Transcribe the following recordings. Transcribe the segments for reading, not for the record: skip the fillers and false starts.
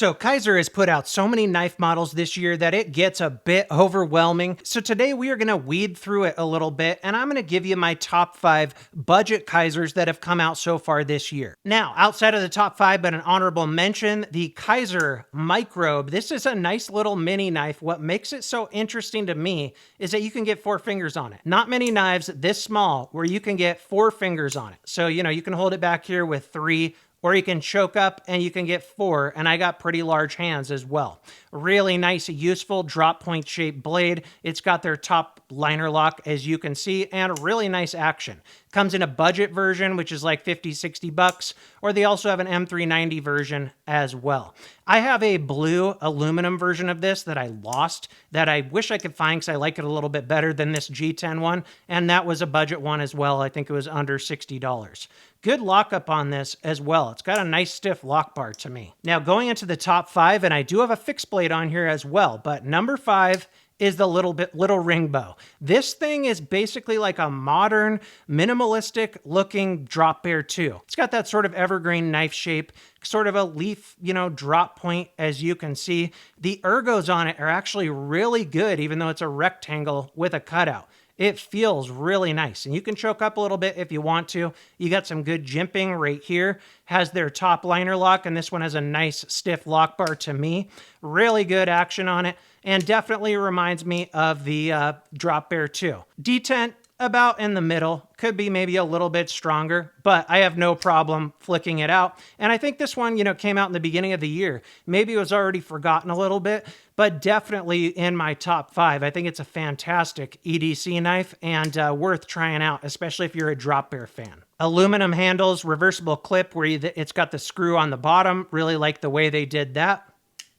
So Kizer has put out so many knife models this year that it gets a bit overwhelming. So today we are going to weed through it a little bit, and I'm going to give you my top 5 budget Kizers that have come out so far this year. Now, outside of the top 5, but an honorable mention, the Kizer Microbe. This is a nice little mini knife. What makes it so interesting to me is that you can get 4 fingers on it. Not many knives this small where you can get 4 fingers on it. So, you can hold it back here with 3, or you can choke up and you can get 4, and I got pretty large hands as well. Really nice, useful drop point shaped blade. It's got their top liner lock, as you can see, and really nice action. Comes in a budget version, which is like 50, 60 bucks, or they also have an M390 version as well. I have a blue aluminum version of this that I lost that I wish I could find because I like it a little bit better than this G10 one, and that was a budget one as well. I think it was under $60. Good lockup on this as well. It's got a nice stiff lock bar to me. Now going into the top 5, and I do have a fixed blade on here as well, but number 5 is the little Ringbo. This thing is basically like a modern, minimalistic looking drop bear too. It's got that sort of evergreen knife shape, sort of a leaf, drop point, as you can see. The ergos on it are actually really good, even though it's a rectangle with a cutout. It feels really nice, and you can choke up a little bit if you want to. You got some good jimping right here. Has their top liner lock, and this one has a nice stiff lock bar to me. Really good action on it, and definitely reminds me of the Drop Bear 2. Detent, about in the middle. Could be maybe a little bit stronger, but I have no problem flicking it out. And I think this one, came out in the beginning of the year. Maybe it was already forgotten a little bit, but definitely in my top 5. I think it's a fantastic EDC knife and worth trying out, especially if you're a Drop Bear fan. Aluminum handles, reversible clip where it's got the screw on the bottom. Really like the way they did that.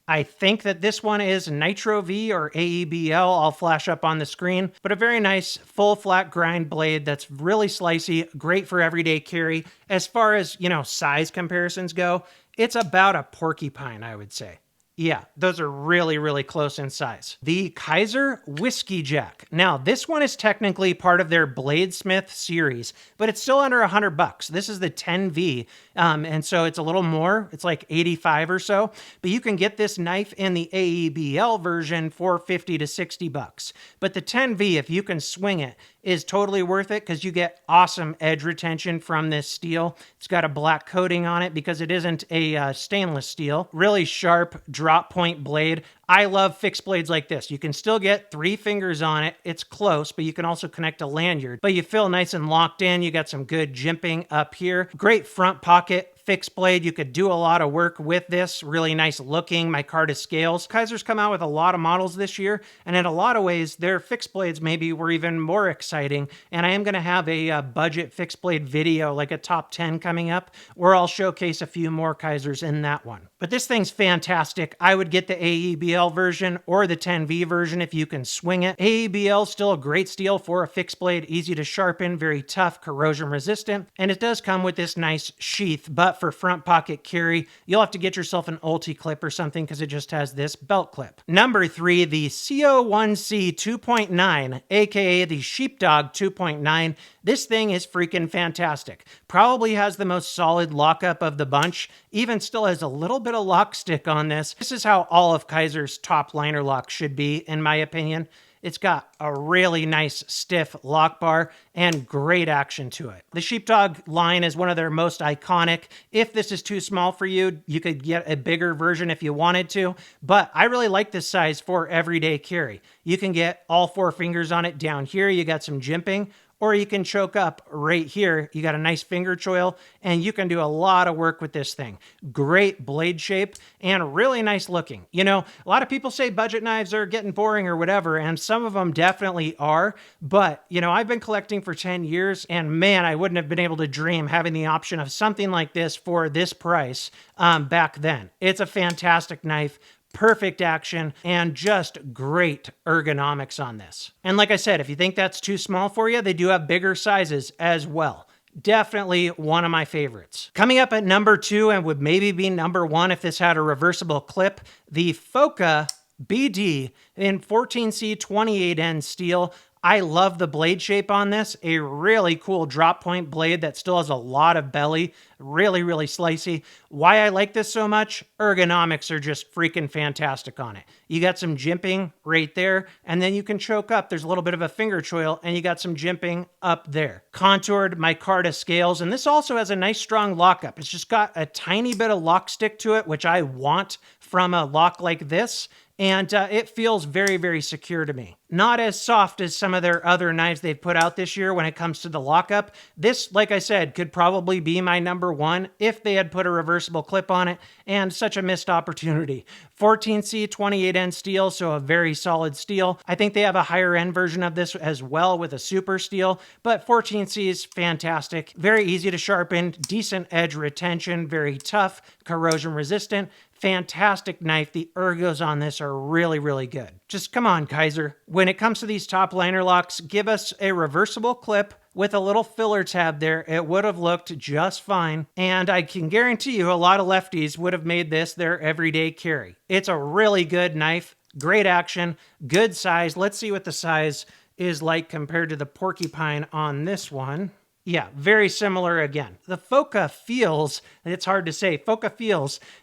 I think that this one is Nitro V or aeb-l. I'll flash up on the screen, but a very nice full flat grind blade that's really slicey, great for everyday carry. As far as, size comparisons go, it's about a porcupine, I would say. Yeah, those are really, really close in size. The Kizer Whiskey Jack. Now, this one is technically part of their Bladesmith series, but it's still under $100. This is the 10V, and so it's a little more. It's like 85 or so, but you can get this knife in the aeb-l version for 50 to 60 bucks. But the 10V, if you can swing it, is totally worth it because you get awesome edge retention from this steel. It's got a black coating on it because it isn't a stainless steel. Really sharp drop point blade. I love fixed blades like this. You can still get 3 fingers on it. It's close, but you can also connect a lanyard. But you feel nice and locked in. You got some good jimping up here. Great front pocket. Fixed blade. You could do a lot of work with this. Really nice looking micarta scales. Kizer's come out with a lot of models this year, and in a lot of ways, their fixed blades maybe were even more exciting. And I am going to have a budget fixed blade video, like a top 10 coming up, where I'll showcase a few more Kizers in that one. But this thing's fantastic. I would get the aeb-l version or the 10V version if you can swing it. aeb-l is still a great steel for a fixed blade, easy to sharpen, very tough, corrosion resistant, and it does come with this nice sheath, but for front pocket carry, you'll have to get yourself an ulti clip or something because it just has this belt clip. Number 3, the CO1C 2.9, aka the Sheepdog 2.9. This thing is freaking fantastic. Probably has the most solid lockup of the bunch. Even still has a little bit of lock stick on this. This is how all of Kizer's top liner lock should be, in my opinion. It's got a really nice stiff lock bar and great action to it. The Sheepdog line is one of their most iconic. If this is too small for you, you could get a bigger version if you wanted to, but I really like this size for everyday carry. You can get all 4 fingers on it down here. You got some jimping, or you can choke up right here. You got a nice finger choil, and you can do a lot of work with this thing. Great blade shape and really nice looking. A lot of people say budget knives are getting boring or whatever, and some of them definitely are, but, I've been collecting for 10 years, and man, I wouldn't have been able to dream having the option of something like this for this price back then. It's a fantastic knife. Perfect action, and just great ergonomics on this. And like I said, if you think that's too small for you, they do have bigger sizes as well. Definitely one of my favorites. Coming up at number 2, and would maybe be number 1 if this had a reversible clip, the Phoca BD in 14C 28N steel. I love the blade shape on this. A really cool drop point blade that still has a lot of belly. Really, really slicey. Why I like this so much? Ergonomics are just freaking fantastic on it. You got some jimping right there, and then you can choke up. There's a little bit of a finger choil, and you got some jimping up there. Contoured micarta scales, and this also has a nice strong lockup. It's just got a tiny bit of lock stick to it, which I want from a lock like this. And it feels very, very secure to me. Not as soft as some of their other knives they've put out this year when it comes to the lockup. This, like I said, could probably be my number one if they had put a reversible clip on it, and such a missed opportunity. 14C 28N steel, so a very solid steel. I think they have a higher end version of this as well with a super steel, but 14C is fantastic. Very easy to sharpen, decent edge retention, very tough, corrosion resistant. Fantastic knife. The ergos on this are really, really good. Just come on, Kizer. When it comes to these top liner locks, give us a reversible clip with a little filler tab there. It would have looked just fine. And I can guarantee you a lot of lefties would have made this their everyday carry. It's a really good knife. Great action. Good size. Let's see what the size is like compared to the porcupine on this one. Yeah, very similar again. The Phoca feels, it's hard to say,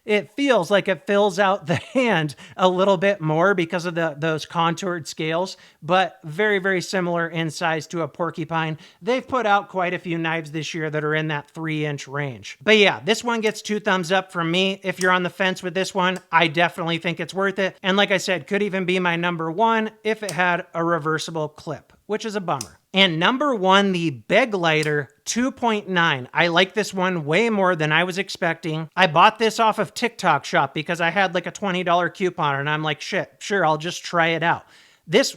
it feels like it fills out the hand a little bit more because of those contoured scales, but very, very similar in size to a porcupine. They've put out quite a few knives this year that are in that 3-inch range. But yeah, this one gets 2 thumbs up from me. If you're on the fence with this one, I definitely think it's worth it. And like I said, could even be my number one if it had a reversible clip, which is a bummer. And number one, the Begleiter 2.9. I like this one way more than I was expecting. I bought this off of TikTok Shop because I had like a $20 coupon and I'm like, shit, sure, I'll just try it out.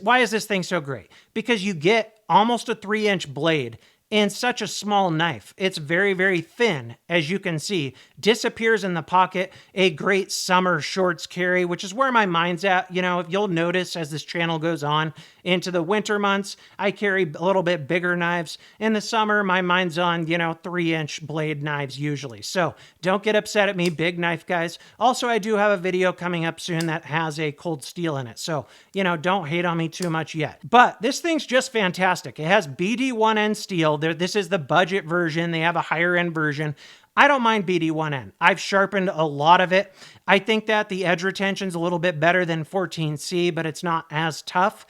Why is this thing so great? Because you get almost a 3-inch blade in such a small knife. It's very, very thin, as you can see. Disappears in the pocket. A great summer shorts carry, which is where my mind's at. You know, if you'll notice as this channel goes on into the winter months, I carry a little bit bigger knives. In the summer, my mind's on, 3-inch blade knives usually. So don't get upset at me, big knife guys. Also, I do have a video coming up soon that has a cold steel in it. So, don't hate on me too much yet. But this thing's just fantastic. It has BD1N steel. This is the budget version. They have a higher end version. I don't mind BD1N. I've sharpened a lot of it. I think that the edge retention's a little bit better than 14C, but it's not as tough.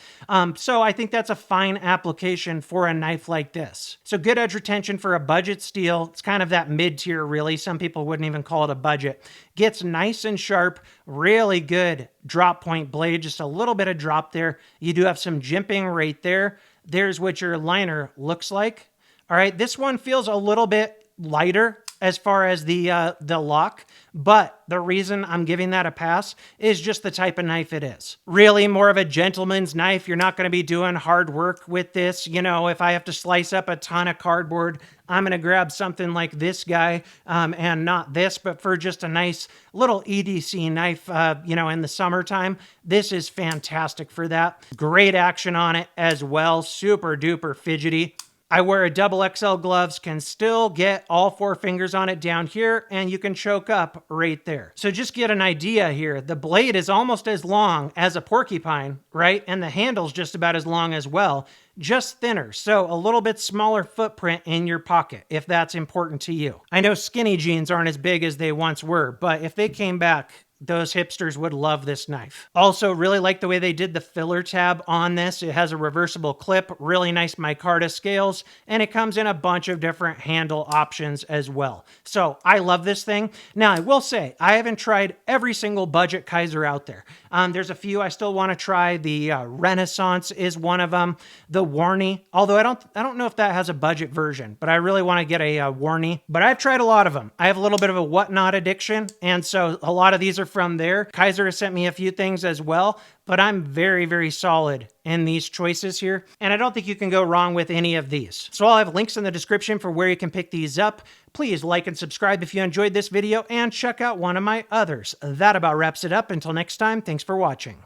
So I think that's a fine application for a knife like this. So good edge retention for a budget steel. It's kind of that mid-tier, really. Some people wouldn't even call it a budget. Gets nice and sharp, really good drop point blade, just a little bit of drop there. You do have some jimping right there. There's what your liner looks like. All right, this one feels a little bit lighter as far as the lock, but the reason I'm giving that a pass is just the type of knife it is. Really more of a gentleman's knife. You're not going to be doing hard work with this. If I have to slice up a ton of cardboard, I'm going to grab something like this guy and not this, but for just a nice little EDC knife, in the summertime, this is fantastic for that. Great action on it as well. Super duper fidgety. I wear a double XL gloves, can still get all 4 fingers on it down here, and you can choke up right there. So just get an idea here. The blade is almost as long as a porcupine, right? And the handle's just about as long as well, just thinner. So a little bit smaller footprint in your pocket, if that's important to you. I know skinny jeans aren't as big as they once were, but if they came back, those hipsters would love this knife. Also, really like the way they did the filler tab on this. It has a reversible clip, really nice micarta scales, and it comes in a bunch of different handle options as well. So I love this thing. Now, I will say, I haven't tried every single budget Kizer out there. There's a few I still want to try. The Renaissance is one of them. The Warney, although I don't know if that has a budget version, but I really want to get a Warney. But I've tried a lot of them. I have a little bit of a whatnot addiction, and so a lot of these are from there. Kizer has sent me a few things as well, but I'm very, very solid in these choices here, and I don't think you can go wrong with any of these. So I'll have links in the description for where you can pick these up. Please like and subscribe if you enjoyed this video, and check out one of my others. That about wraps it up. Until next time, thanks for watching.